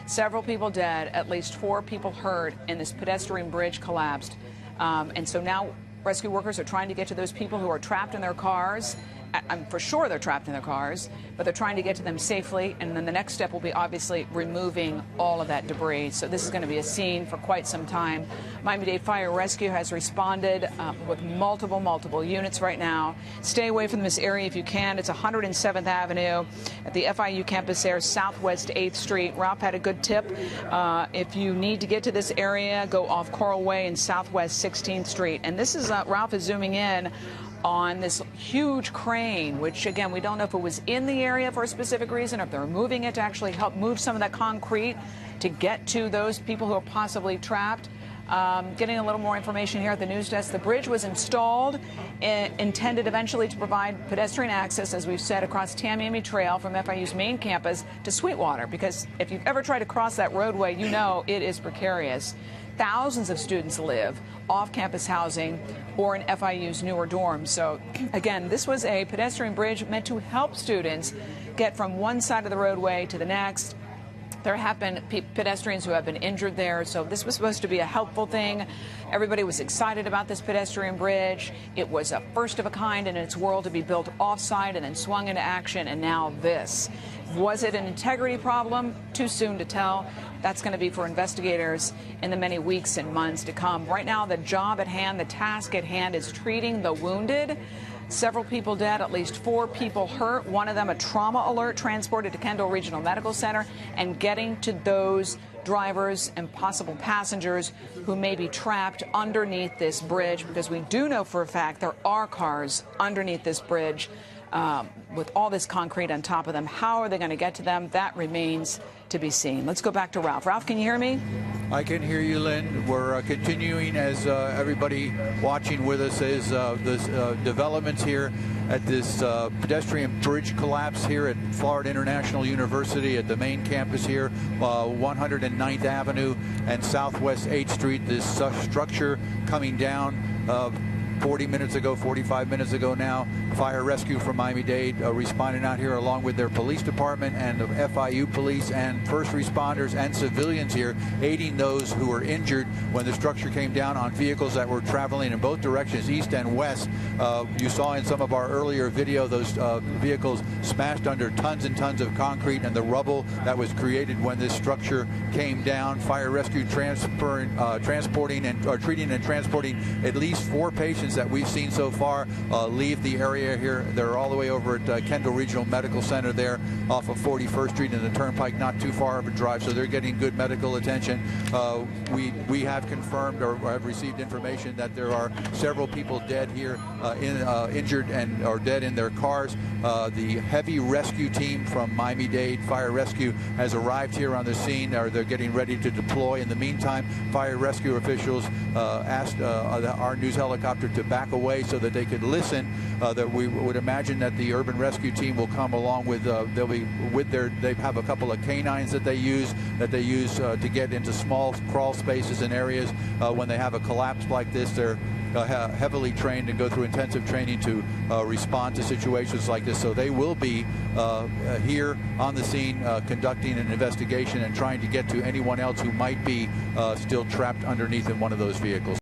Several people dead, at least 4 people hurt, and this pedestrian bridge collapsed. And so now rescue workers are trying to get to those people who are trapped in their cars. I'm for sure they're trapped in their cars, but they're trying to get to them safely. And then the next step will be obviously removing all of that debris. So this is going to be a scene for quite some time. Miami-Dade Fire Rescue has responded with multiple units right now. Stay away from this area if you can. It's 107th Avenue at the FIU campus there, southwest 8th Street. Ralph had a good tip. If you need to get to this area, go off Coral Way and southwest 16th Street. And this is, Ralph is zooming in on this huge crane, which, again, we don't know if it was in the area for a specific reason or if they're moving it to actually help move some of that concrete to get to those people who are possibly trapped. Getting a little more information here at the news desk. The bridge was installed, intended eventually to provide pedestrian access, as we've said, across Tamiami Trail from FIU's main campus to Sweetwater, because if you've ever tried to cross that roadway, you know it is precarious. Thousands of students live off-campus housing or in FIU's newer dorms. So, again, this was a pedestrian bridge meant to help students get from one side of the roadway to the next. There have been pedestrians who have been injured there, so this was supposed to be a helpful thing. Everybody was excited about this pedestrian bridge. It was a first of a kind in its world to be built off-site and then swung into action, and now this. Was it an integrity problem? Too soon to tell. That's going to be for investigators in the many weeks and months to come. Right now, the job at hand, the task at hand is treating the wounded. Several people dead, at least 4 people hurt. One of them a trauma alert, transported to Kendall Regional Medical Center, and getting to those drivers and possible passengers who may be trapped underneath this bridge, because we do know for a fact there are cars underneath this bridge with all this concrete on top of them. How are they going to get to them? That remains to be seen. Let's go back to Ralph. Ralph, can you hear me? I can hear you, Lynn. We're continuing, as everybody watching with us, is the developments here at this pedestrian bridge collapse here at Florida International University at the main campus here, 109th Avenue and Southwest 8th Street. This structure coming down 45 minutes ago now. Fire rescue from Miami-Dade responding out here along with their police department and the FIU police and first responders and civilians here, aiding those who were injured when the structure came down on vehicles that were traveling in both directions, east and west. You saw in some of our earlier video those vehicles smashed under tons and tons of concrete and the rubble that was created when this structure came down. Fire rescue transporting and treating and transporting at least 4 patients that we've seen so far leave the area here. They're all the way over at Kendall Regional Medical Center there off of 41st Street and the Turnpike, not too far of a drive, so they're getting good medical attention. We have confirmed or have received information that there are several people dead here, injured and or dead in their cars. The heavy rescue team from Miami-Dade Fire Rescue has arrived here on the scene, or they're getting ready to deploy. In the meantime, fire rescue officials asked our news helicopter to back away so that they could listen. That we would imagine that the urban rescue team will come along with, they have a couple of canines that they use to get into small crawl spaces and areas when they have a collapse like this. They're heavily trained and go through intensive training to respond to situations like this. So they will be here on the scene conducting an investigation and trying to get to anyone else who might be still trapped underneath in one of those vehicles.